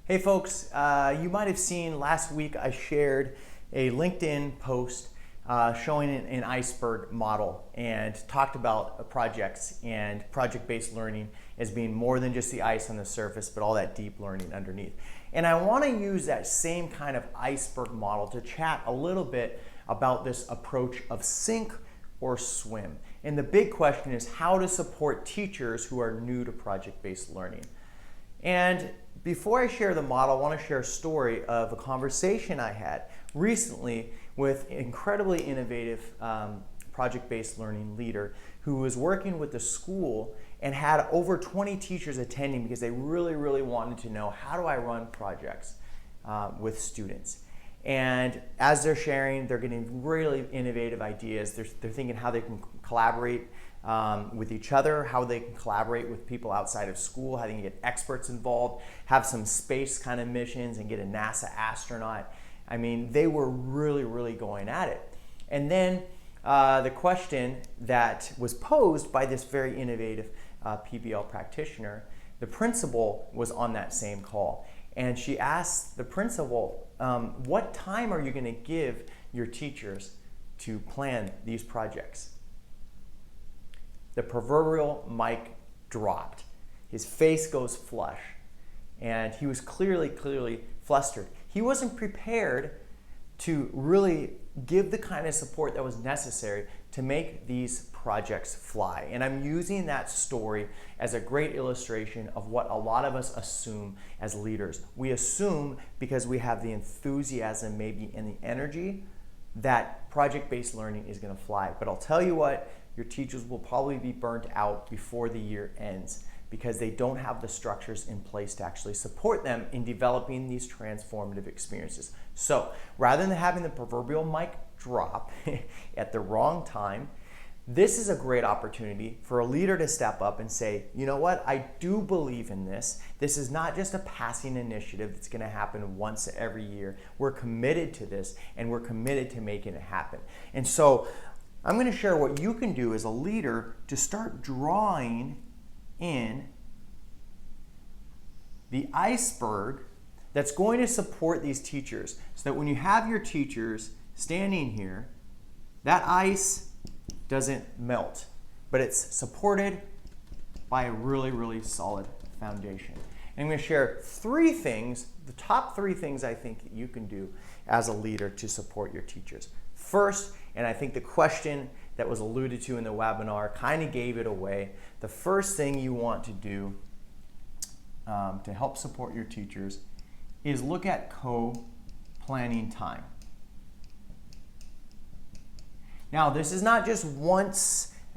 Hey folks, you might have seen last week I shared a LinkedIn post showing an iceberg model and talked about projects and project-based learning as being more than just the ice on the surface, but all that deep learning underneath. And I want to use that same kind of iceberg model to chat a little bit about this approach of sink or swim. And the big question is how to support teachers who are new to project-based learning. And before I share the model, I want to share a story of a conversation I had recently with an incredibly innovative project-based learning leader who was working with the school and had over 20 teachers attending because they really wanted to know, how do I run projects with students? And as they're sharing, they're getting really innovative ideas. They're thinking how they can collaborate with each other, how they can collaborate with people outside of school, how they can get experts involved, have some space kind of missions and get a NASA astronaut. I mean, they were really going at it. And then the question that was posed by this very innovative PBL practitioner, the principal was on that same call. And she asked the principal, what time are you going to give your teachers to plan these projects? The proverbial mic dropped. His face goes flush, and he was clearly flustered. He wasn't prepared to really give the kind of support that was necessary to make these projects fly. And I'm using that story as a great illustration of what a lot of us assume as leaders. We assume because we have the enthusiasm maybe and the energy that project-based learning is going to fly. But I'll tell you what, your teachers will probably be burnt out before the year ends because they don't have the structures in place to actually support them in developing these transformative experiences. So rather than having the proverbial mic drop at the wrong time, this is a great opportunity for a leader to step up and say, you know what, I do believe in this. This is not just a passing initiative that's going to happen once every year. We're committed to this, and we're committed to making it happen. And so I'm going to share what you can do as a leader to start drawing in the iceberg that's going to support these teachers, so that when you have your teachers standing here, that ice doesn't melt, but it's supported by a really solid foundation. And I'm going to share three things, the top three things I think that you can do as a leader to support your teachers. First, and I think the question that was alluded to in the webinar kind of gave it away, the first thing you want to do to help support your teachers is look at co-planning time. Now, this is not just one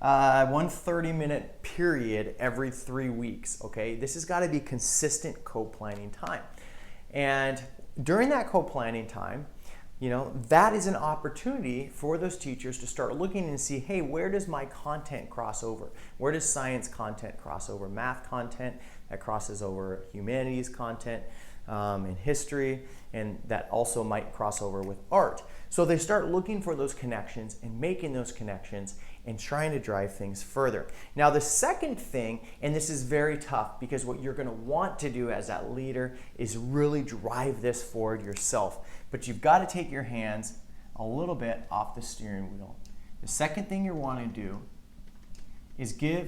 30-minute period every 3 weeks, okay? This has got to be consistent co-planning time. And during that co-planning time, you know, that is an opportunity for those teachers to start looking and see, hey, where does my content cross over? Where does science content cross over? Math content that crosses over humanities content and history, and that also might cross over with art. So they start looking for those connections and making those connections and trying to drive things further. Now the second thing, and this is very tough because what you're going to want to do as that leader is really drive this forward yourself. But you've got to take your hands a little bit off the steering wheel. The second thing you want to do is give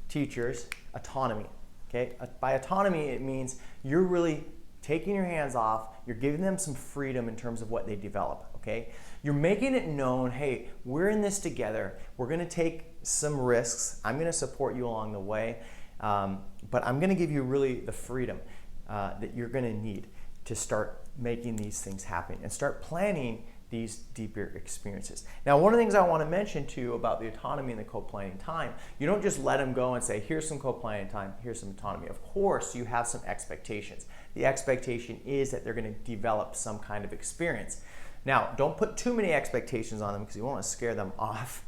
teachers autonomy. Okay? By autonomy, it means you're really taking your hands off, you're giving them some freedom in terms of what they develop, okay? You're making it known, hey, we're in this together, we're gonna take some risks, I'm gonna support you along the way, but I'm gonna give you really the freedom that you're gonna need to start making these things happen and start planning these deeper experiences. Now, one of the things I want to mention too about the autonomy and the co-planning time, you don't just let them go and say, here's some co-planning time, here's some autonomy. Of course, you have some expectations. The expectation is that they're going to develop some kind of experience. Now, don't put too many expectations on them because you won't want to scare them off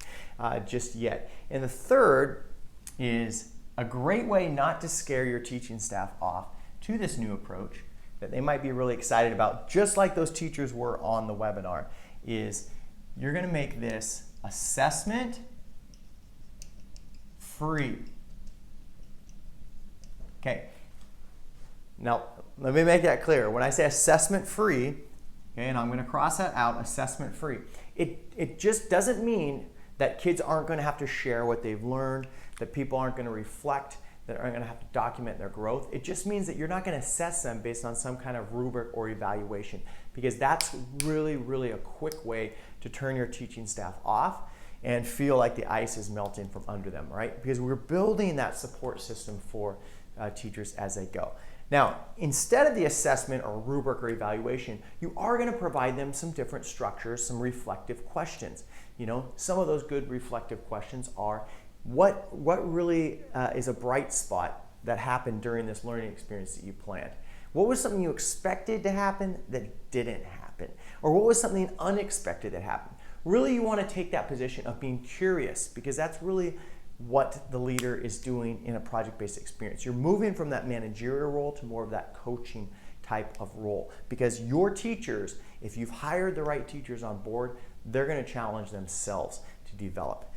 just yet. And the third is a great way not to scare your teaching staff off to this new approach that they might be really excited about, just like those teachers were on the webinar, is you're going to make this assessment free. Okay. Now, let me make that clear. When I say assessment free, okay, and I'm going to cross that out, assessment free, it just doesn't mean that kids aren't going to have to share what they've learned, that people aren't going to reflect, that aren't going to have to document their growth. It just means that you're not going to assess them based on some kind of rubric or evaluation, because that's really, really a quick way to turn your teaching staff off and feel like the ice is melting from under them, right? Because we're building that support system for teachers as they go. Now, instead of the assessment or rubric or evaluation, you are going to provide them some different structures, some reflective questions. You know, some of those good reflective questions are, what really is a bright spot that happened during this learning experience that you planned? What was something you expected to happen that didn't happen? Or what was something unexpected that happened? Really, you want to take that position of being curious, because that's really what the leader is doing in a project-based experience. You're moving from that managerial role to more of that coaching type of role, because your teachers, if you've hired the right teachers on board, they're going to challenge themselves to develop.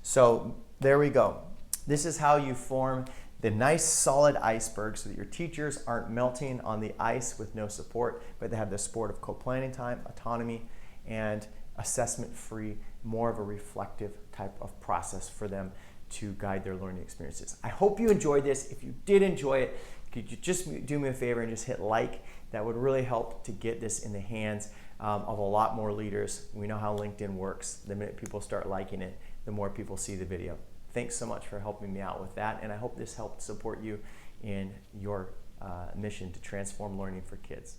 So there we go. This is how you form the nice solid iceberg so that your teachers aren't melting on the ice with no support, but they have the support of co-planning time, autonomy, and assessment-free, more of a reflective type of process for them to guide their learning experiences. I hope you enjoyed this. If you did enjoy it, could you just do me a favor and just hit like? That would really help to get this in the hands of a lot more leaders. We know how LinkedIn works. The minute people start liking it, the more people see the video. Thanks so much for helping me out with that, and I hope this helped support you in your mission to transform learning for kids.